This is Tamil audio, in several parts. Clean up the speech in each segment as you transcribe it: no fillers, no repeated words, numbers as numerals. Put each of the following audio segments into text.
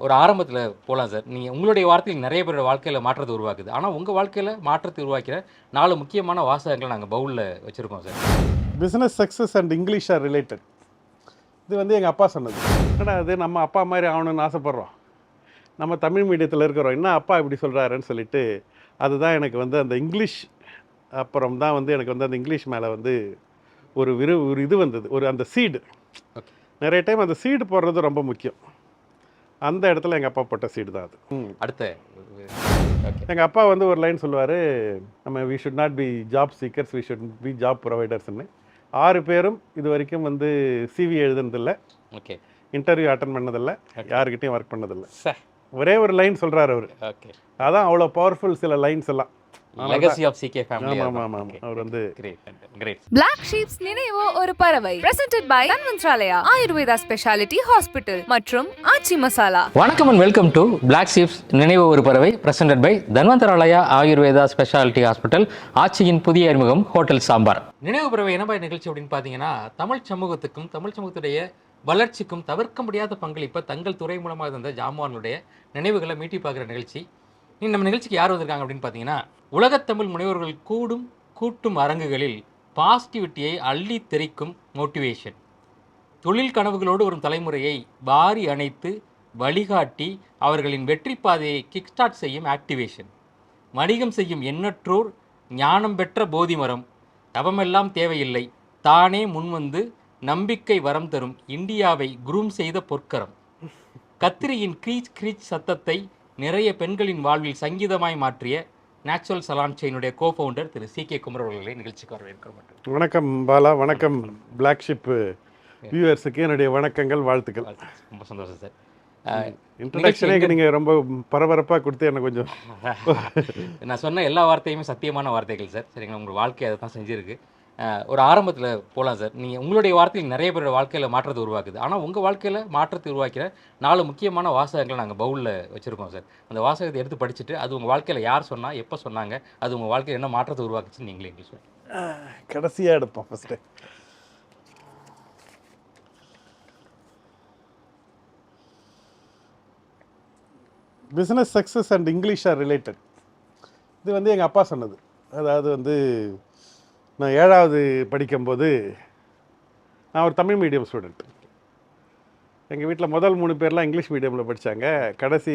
ஒரு ஆரம்பத்தில் போகலாம் சார். நீங்கள் உங்களுடைய வார்த்தையில் நிறைய பேரோட வாழ்க்கையில் மாற்றத்தை உருவாக்குது. ஆனால் உங்கள் வாழ்க்கையில் மாற்றத்தை உருவாக்கிற 4 முக்கியமான வாசகங்களை நாங்கள் பவுலில் வச்சுருக்கோம் sir. Business success and English R related. இது வந்து எங்கள் அப்பா சொன்னது. ஏன்னா அது நம்ம அப்பா மாதிரி ஆகணும்னு ஆசைப்பட்றோம். நம்ம தமிழ் மீடியத்தில் இருக்கிறோம். என்ன அப்பா இப்படி சொல்கிறாருன்னு சொல்லிட்டு அதுதான் எனக்கு வந்து அந்த இங்கிலீஷ் அப்புறம் தான் வந்து எனக்கு வந்து அந்த இங்கிலீஷ் மேலே வந்து ஒரு இது வந்தது. அந்த சீடு நிறைய டைம் அந்த சீடு போடுறது ரொம்ப முக்கியம். அந்த இடத்துல எங்கள் அப்பா போட்ட சீடு தான் அது. அடுத்த எங்கள் அப்பா வந்து ஒரு லைன் சொல்லுவார், நம்ம we should not be job seekers, we should be job ப்ரொவைடர்ஸ்ன்னு. 6 பேரும் இது வரைக்கும் வந்து சிவி எழுதுனதில்லை, ஓகே, இன்டர்வியூ அட்டன் பண்ணதில்லை, யாருக்கிட்டையும் ஒர்க் பண்ணதில்லை. ஒரே ஒரு லைன் சொல்கிறார் அவர். ஓகே, அதான் அவ்வளோ பவர்ஃபுல் சில லைன்ஸ் எல்லாம். Legacy of CK family. ஆமாம், அவர் வந்து கிரேட். Black Sheep's நினைவோ ஒரு பறவை presented by Dhanvantralaya Ayurveda speciality hospital மற்றும் ஆச்சி மசாலா. வணக்கம் and welcome to Black Sheeps நினைவு ஒரு பறவை presented by Dhanvantralaya Ayurveda speciality hospital, ஆச்சியின் புதிய அறிமுகம் ஹோட்டல் சாம்பார். நினைவு பறவை என்ன மாதிரி நிகழ்ச்சி அப்படின்னு பார்த்தீங்கன்னா, தமிழ் சமூகத்துக்கும் தமிழ் சமூகத்துடைய வளர்ச்சிக்கும் தவிர்க்க முடியாத பங்களிப்பை தங்கள் துறை மூலமாக இருந்த ஜாமான்களுடைய நினைவுகளை மீட்டி பார்க்குற நிகழ்ச்சி. நம்ம நிகழ்ச்சிக்கு யார் வந்திருக்காங்க அப்படின்னு பார்த்தீங்கன்னா, உலகத்தமிழ் முனைவர்கள் கூட்டும் அரங்குகளில் பாசிட்டிவிட்டியை அள்ளி தெரிக்கும் மோட்டிவேஷன், தொழில் கனவுகளோடு வரும் தலைமுறையை வாரி அணைத்து வழிகாட்டி அவர்களின் வெற்றி பாதையை கிக் ஸ்டார்ட் செய்யும் ஆக்டிவேஷன், வணிகம் செய்யும் எண்ணற்றோர் ஞானம் பெற்ற போதிமரம், தவமெல்லாம் தேவையில்லை தானே முன்வந்து நம்பிக்கை வரம் தரும் இந்தியாவை குரூம் செய்த பொற்கரம், கத்திரியின் கிரீச் கிரீச் சத்தத்தை நிறைய பெண்களின் வாழ்வில் சங்கீதமாய் மாற்றிய நேச்சுரல் சலான் செயினுடைய கோஃபவுண்டர் திரு சி கே குமர் அவர்களை நிகழ்ச்சிக்கு வரவேற்கிறோம். வணக்கம் பாலா, வணக்கம் பிளாக் ஷிப் வியூவர்ஸுக்கு என்னுடைய வணக்கங்கள், வாழ்த்துக்கள். ரொம்ப சந்தோஷம் சார். இன்ட்ரடக்ஷனே நீங்கள் ரொம்ப பரபரப்பாக கொடுத்து எனக்கு கொஞ்சம் நான் சொன்ன எல்லா வார்த்தையுமே சத்தியமான வார்த்தைகள் சார். சரிங்களா, உங்கள் வாழ்க்கை அதை தான் செஞ்சுருக்கு. ஒரு ஆரம்பத்தில் போகலாம் சார். நீங்கள் உங்களுடைய வார்த்தையில் நிறைய பேரோட வாழ்க்கையில் மாற்றத்தை உருவாக்குது. ஆனால் உங்கள் வாழ்க்கையில் மாற்றத்தை உருவாக்கிற 4 முக்கியமான வாசகங்களை நாங்கள் பவுலில் வச்சுருக்கோம் சார். அந்த வாசகத்தை எடுத்து படிச்சுட்டு அது உங்கள் வாழ்க்கையில் யார் சொன்னால், எப்போ சொன்னாங்க, அது உங்கள் வாழ்க்கையில் என்ன மாற்றத்தை உருவாக்குச்சுன்னு நீங்களே எங்களுக்கு சொல்லுங்கள். கடைசியாக எடுப்போம். First business success and English R related. இது வந்து எங்கள் அப்பா சொன்னது. அதாவது வந்து நான் 7வது படிக்கும்போது, நான் ஒரு தமிழ் மீடியம் ஸ்டூடெண்ட். எங்கள் வீட்டில் முதல் 3 பேர்லாம் இங்கிலீஷ் மீடியமில் படித்தாங்க. கடைசி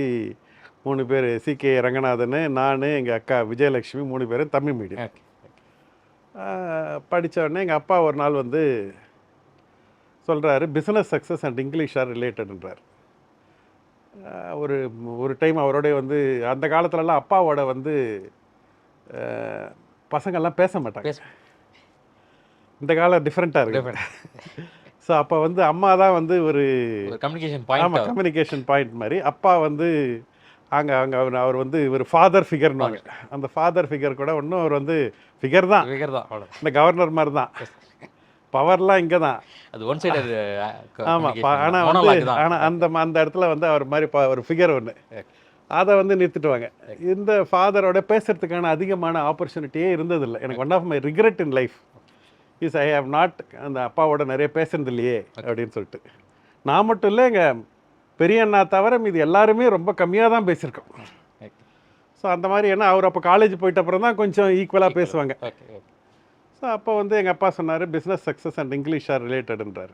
3 பேர் சிகே ரங்கநாதன், நான், எங்கள் அக்கா விஜயலட்சுமி 3 பேரும் தமிழ் மீடியம். படித்தோடனே எங்கள் அப்பா ஒரு நாள் வந்து சொல்கிறாரு, business success and English are ரிலேட்டட்ன்றார். ஒரு டைம் அவரோட வந்து அந்த காலத்துலலாம் அப்பாவோட வந்து பசங்கள்லாம் பேச மாட்டாங்க. இந்த காலம் டிஃப்ரெண்ட்டாக இருக்கு. ஸோ அப்போ வந்து அம்மா தான் வந்து ஒரு கம்யூனிகேஷன் பாயிண்ட் மாதிரி. அப்பா வந்து அவர் வந்து ஒரு ஃபாதர் ஃபிகர்னுவாங்க. அந்த ஃபாதர் ஃபிகர் கூட ஒன்றும் அவர் வந்து ஃபிகர் தான், இந்த கவர்னர் மாதிரி தான். பவர்லாம் இங்கே தான். ஆமாம். ஆனால் அந்த இடத்துல வந்து அவர் மாதிரி ஒரு ஃபிகர் ஒன்று, அதை வந்து நிறுத்திட்டுவாங்க. இந்த ஃபாதரோட பேசுகிறதுக்கான அதிகமான ஆப்பர்ச்சுனிட்டியே இருந்ததில்லை. எனக்கு one of my regret in life is I have not அந்த அப்பாவோட நிறைய பேசுறது இல்லையே அப்படின்னு சொல்லிட்டு. நான் மட்டும் இல்லை, எங்கள் பெரிய அண்ணா தவிர மீது எல்லாருமே ரொம்ப கம்மியாக தான் பேசியிருக்கோம். ஸோ அந்த மாதிரி, ஏன்னா அவர் அப்போ காலேஜ் போயிட்ட அப்புறம் தான் கொஞ்சம் ஈக்குவலாக பேசுவாங்க. ஸோ அப்போ வந்து எங்கள் அப்பா சொன்னார், business success and English are ரிலேட்டட்ன்றார்.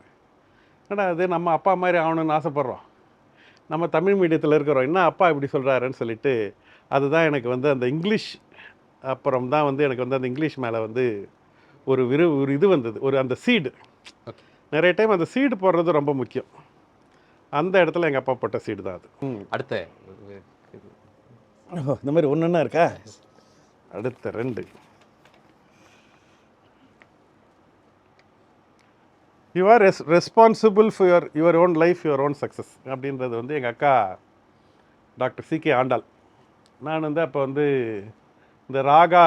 ஏன்னா அது நம்ம அப்பா மாதிரி ஆகணும்னு ஆசைப்பட்றோம். நம்ம தமிழ் மீடியத்தில் இருக்கிறோம். என்ன அப்பா இப்படி சொல்கிறாருன்னு சொல்லிட்டு அதுதான் எனக்கு வந்து அந்த இங்கிலீஷ் அப்புறம் தான் வந்து எனக்கு வந்து அந்த இங்கிலீஷ் மேலே வந்து ஒரு இது வந்தது. அந்த சீடு நிறைய டைம் அந்த சீடு போடுறது ரொம்ப முக்கியம். அந்த இடத்துல எங்கள் அப்பா போட்ட சீடு தான் அது. அடுத்த இந்த மாதிரி ஒன்றுன்னா இருக்கா? அடுத்த 2, you are responsible for your own life, your own success அப்படின்றது வந்து எங்கள் அக்கா டாக்டர் சிகே ஆண்டாள். நான் வந்து அப்போ வந்து இந்த ராகா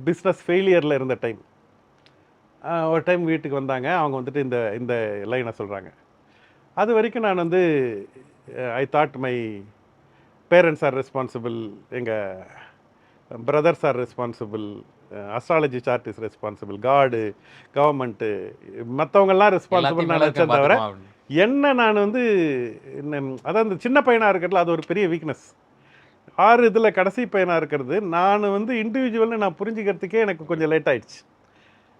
பிஸ்னஸ் ஃபெயிலியரில் இருந்த டைம், ஒரு டைம் வீட்டுக்கு வந்தாங்க. அவங்க வந்துட்டு இந்த லைனை சொல்கிறாங்க. அது வரைக்கும் நான் வந்து I thought my parents are responsible, எங்கள் brothers are responsible, astrology chart is responsible, god, government, மற்றவங்கெல்லாம் ரெஸ்பான்சிபிள் நினச்சேன். தவிர என்ன நான் வந்து அதான் இந்த சின்ன பையனாக இருக்கிறதுல அது ஒரு பெரிய வீக்னஸ். 6 இதில் கடைசி பையனாக இருக்கிறது நான் வந்து இண்டிவிஜுவல்னு நான் புரிஞ்சுக்கிறதுக்கே எனக்கு கொஞ்சம் லேட் ஆயிடுச்சு.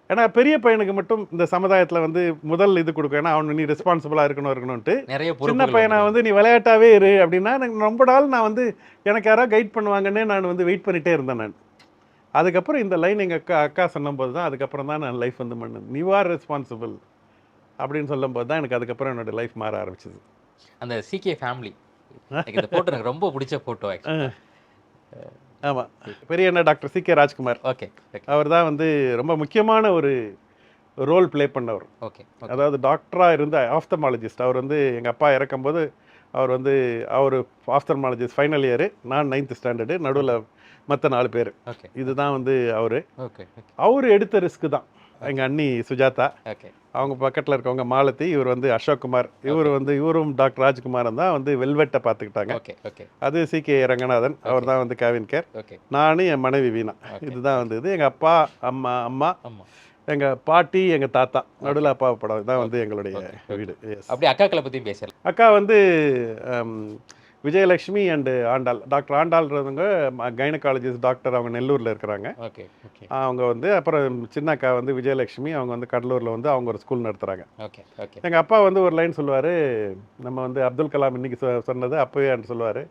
ஏன்னா பெரிய பையனுக்கு மட்டும் இந்த சமுதாயத்தில் வந்து முதல் இது கொடுக்கும். ஏன்னா அவனு நீ ரெஸ்பான்சிபிளாக இருக்கணும்ட்டு. சின்ன பையனை வந்து நீ விளையாட்டாவே இரு அப்படின்னா எனக்கு ரொம்ப நாள் நான் வந்து எனக்கு யாராவது கைட் பண்ணுவாங்கன்னே நான் வந்து வெயிட் பண்ணிகிட்டே இருந்தேன் நான். அதுக்கப்புறம் இந்த லைன் எங்கள் அக்கா சொன்னும்போது தான் அதுக்கப்புறம் தான் நான் லைஃப் வந்து பண்ணேன். யூ ஆர் ரெஸ்பான்சிபிள் அப்படின்னு சொல்லும்போது தான் எனக்கு அதுக்கப்புறம் என்னோடய லைஃப் மாற ஆரம்பிச்சிது. அந்த சிகே ஃபேமிலி இந்த ஃபோட்டோ எனக்கு ரொம்ப பிடிச்ச ஃபோட்டோ. ஆமாம், பெரிய அண்ணா டாக்டர் சிகே ராஜ்குமார். ஓகே, அவர் தான் வந்து ரொம்ப முக்கியமான ஒரு ரோல் ப்ளே பண்ணவர். ஓகே, அதாவது டாக்டராக இருந்த ஆஃப்தமாலஜிஸ்ட். அவர் வந்து எங்கள் அப்பா இறக்கும்போது அவர் ஆஃப்தமாலஜிஸ்ட் ஃபைனல் இயரு, நான் 9th ஸ்டாண்டர்டு, நடுவில் மற்ற 4 பேர். ஓகே, இதுதான் வந்து ஓகே. அவர் எடுத்த ரிஸ்க்கு தான். எங்கள் அண்ணி சுஜாதா, ஓகே, அவங்க பக்கத்தில் இருக்கவங்க மாலதி, இவர் வந்து அசோக் குமார், இவரும் டாக்டர் ராஜ்குமாரும் தான் வந்து வெல்வெட்டை பார்த்துக்கிட்டாங்க. Okay, okay. அது சிகே ரங்கநாதன், அவர் தான் வந்து கேவின் கேர். ஓகே. நானும் என் மனைவி வீணா, இதுதான் வந்து இது. எங்கள் அப்பா, அம்மா, எங்கள் பாட்டி, எங்கள் தாத்தா, நடுவில் அப்பா படம். இதுதான் வந்து எங்களுடைய வீடு. அப்படி அக்காக்களை பற்றியும் பேசலாம். அக்கா வந்து விஜயலட்சுமி அண்டு ஆண்டாள். டாக்டர் ஆண்டாள்ன்றவங்க கைனகாலஜிஸ்ட் டாக்டர், அவங்க நெல்லூரில் இருக்கிறாங்க. Okay, okay. அவங்க வந்து அப்புறம் சின்ன அக்கா வந்து விஜயலட்சுமி, அவங்க வந்து கடலூரில் வந்து அவங்க ஒரு ஸ்கூல் நடத்துகிறாங்க. Okay, okay. எங்கள் அப்பா வந்து ஒரு லைன் சொல்லுவார், நம்ம வந்து அப்துல் கலாம் இன்னைக்கு சொன்னது அப்போவே சொல்லுவார்,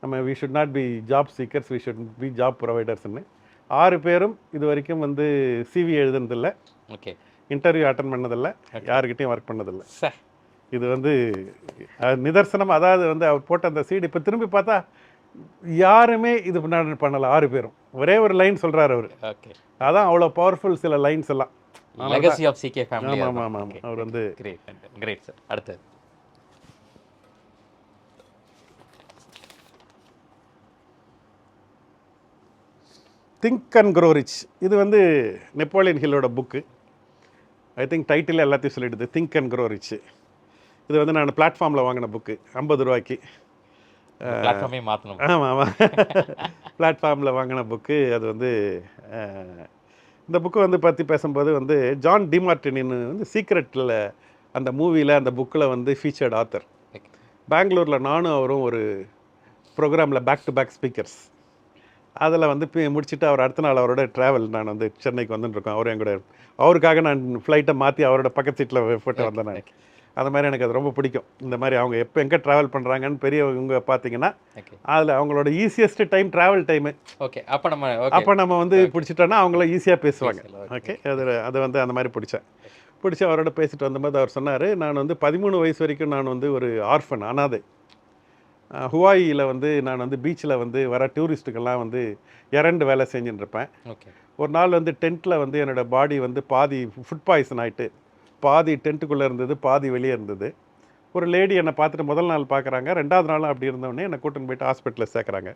நம்ம we should not be job seekers, we should be job ப்ரொவைடர்ஸ்ன்னு. 6 பேரும் இது வரைக்கும் வந்து சிவி எழுதுனதில்லை, ஓகே, இன்டர்வியூ அட்டன் பண்ணதில்லை, யாருக்கிட்டையும் ஒர்க் பண்ணதில்லை. சார் இது வந்து நிதர்சனம். அதாவது வந்து அவர் போட்ட அந்த சீடு இப்போ திரும்பி பார்த்தா யாருமே இது பண்ணலை. 6 பேரும் ஒரே ஒரு லைன் சொல்கிறார் அவர். ஓகே, அதான் அவ்வளோ பவர்ஃபுல் சில லைன்ஸ் எல்லாம். Legacy of CK family. ஆமாம், அவர் வந்து கிரேட் சார். அடுத்தது திங்க் அண்ட் க்ரோ ரிச். இது வந்து நெப்போலியன் ஹில்லோட புக்கு. ஐ திங்க் டைட்டில் எல்லாத்தையும் சொல்லிடுது, திங்க் அண்ட் க்ரோ ரிச். இது வந்து நான் பிளாட்ஃபார்மில் வாங்கின புக்கு, 50 ரூபாய்க்கு. ஆமாம், பிளாட்ஃபார்மில் வாங்கின புக்கு. அது வந்து இந்த புக்கு வந்து பற்றி பேசும்போது வந்து ஜான் டிமார்டினின்னு வந்து சீக்ரெட்டில் அந்த மூவியில் அந்த புக்கில் வந்து ஃபீச்சர்ட் ஆத்தர். பெங்களூரில் நானும் அவரும் ஒரு ப்ரோக்ராமில் பேக் டு பேக் ஸ்பீக்கர்ஸ். அதில் வந்து முடிச்சுட்டு அவர் அடுத்த நாள் அவரோட ட்ராவல் நான் வந்து சென்னைக்கு வந்துட்டுருக்கோம். அவருக்காக நான் ஃப்ளைட்டை மாற்றி அவரோட பக்கத்து சீட்டில் போட்டு வந்தேன் நான். அது மாதிரி எனக்கு அது ரொம்ப பிடிக்கும். இந்த மாதிரி அவங்க எப்போ எங்கே ட்ராவல் பண்ணுறாங்கன்னு பெரியவங்க பார்த்தீங்கன்னா அதில் அவங்களோட easiest time travel time. Okay, அப்போ நம்ம வந்து பிடிச்சிட்டோன்னா அவங்கள ஈஸியாக பேசுவாங்க. ஓகே, அது வந்து அந்த மாதிரி பிடிச்சி அவரோட பேசிட்டு வந்தபோது அவர் சொன்னார், நான் வந்து 13 வயசு வரைக்கும் நான் வந்து ஒரு ஆர்ஃபன், அனாதை. ஹுவாயில் வந்து நான் வந்து பீச்சில் வந்து வர டூரிஸ்ட்டுக்கெல்லாம் வந்து இறண்டு வேலை செஞ்சுட்டு இருப்பேன். ஒரு நாள் வந்து டென்ட்டில் வந்து என்னோடய பாடி வந்து பாதி ஃபுட் பாய்சன் ஆகிட்டு, பாதி டென்ட்டுக்குள்ளே இருந்தது, பாதி வெளியே இருந்தது. ஒரு லேடி என்னை பார்த்துட்டு முதல் நாள் பார்க்குறாங்க, 2வது நாள் அப்படி இருந்தோடனே என்னை கூட்டின்னு போயிட்டு ஹாஸ்பிட்டலில் சேர்க்குறாங்க.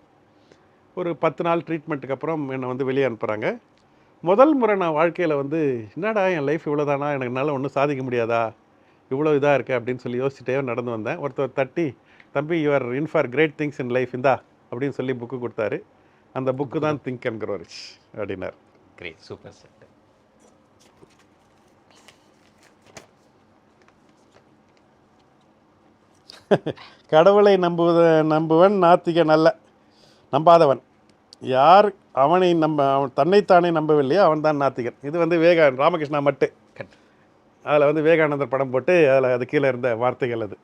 ஒரு 10 நாள் ட்ரீட்மெண்ட்டுக்கு அப்புறம் என்னை வந்து வெளியே அனுப்புகிறாங்க. முதல் முறை நான் வாழ்க்கையில் வந்து என்னடா என் லைஃப் இவ்வளோதானா, என்னால் ஒன்றும் சாதிக்க முடியாதா, இவ்வளோ இதாக இருக்குது அப்படின்னு சொல்லி யோசிச்சுட்டே நடந்து வந்தேன். ஒருத்தர் தட்டி, தம்பி you are in for great things in life இந்தா அப்படின்னு சொல்லி புக்கு கொடுத்தாரு. அந்த புக்கு தான் திங்க் அண்ட் க்ரோ ரிச் அப்படின்னார். Great, super sir. கடவுளை நம்புவன் நாத்திகன் அல்ல, நம்பாதவன். யார் அவன் தன்னைத்தானே நம்பவில்லையோ அவன் தான் நாத்திகன். இது வந்து ராமகிருஷ்ணா மட்டு. அதில் வந்து விவேகானந்தர் படம் போட்டு அதில் அது கீழே இருந்த வார்த்தைகள். அது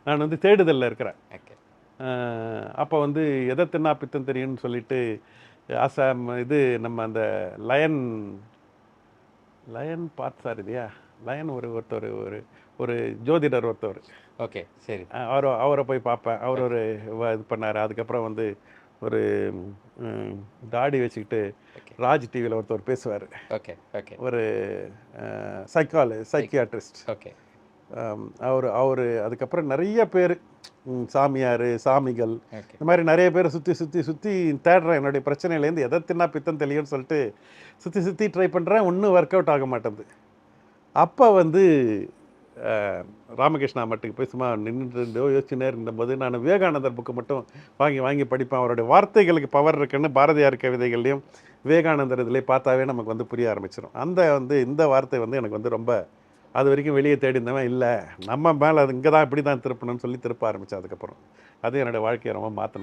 நான் வந்து தேடுதலில் இருக்கிறேன். அப்போ வந்து எதை தின்னா பித்தம் தெரியும்னு சொல்லிட்டு ஆசாம் இது நம்ம அந்த லயன் பார்த்தார் இல்லையா, லயன் ஒருத்தர் ஒரு ஜோதிடர் ஒருத்தவர். ஓகே, சரி. அவரை போய் பார்ப்பேன். அவர் ஒரு இது பண்ணார். அதுக்கப்புறம் வந்து ஒரு தாடி வச்சுக்கிட்டு ராஜ் டிவியில் ஒருத்தர் பேசுவார். Okay, okay. ஒரு சைக்கியாட்ரிஸ்ட். ஓகே. அவர் அதுக்கப்புறம் நிறைய பேர், சாமியார், சாமிகள், இந்த மாதிரி நிறைய பேர் சுற்றி தேடுறேன். என்னுடைய பிரச்சனையிலேருந்து எதை தின்னா பித்தம் தெளியும்னு சொல்லிட்டு சுற்றி ட்ரை பண்ணுறேன். ஒன்றும் ஒர்க் அவுட் ஆக மாட்டேங்குது. அப்போ வந்து ராமகிருஷ்ணா மட்டுக்கு போய் சும்மா நின்றுட்டு யோசிச்சுனே இருந்தபோது நான் விவேகானந்தர் புக்கு மட்டும் வாங்கி படிப்பேன். அவருடைய வார்த்தைகளுக்கு பவர் இருக்குன்னு பாரதியார் கவிதைகள்லையும் விவேகானந்தர் இதிலே பார்த்தாவே நமக்கு வந்து புரிய ஆரம்பிச்சிடும். இந்த வார்த்தை வந்து எனக்கு வந்து ரொம்ப அது வரைக்கும் வெளியே தேடி இருந்தவன் இல்லை நம்ம மேலே அது இங்கே தான் இப்படி தான் திருப்பணும்னு சொல்லி திருப்ப ஆரம்பித்தேன். அதுக்கப்புறம் அது என்னோடய வாழ்க்கையை ரொம்ப மாற்றினது.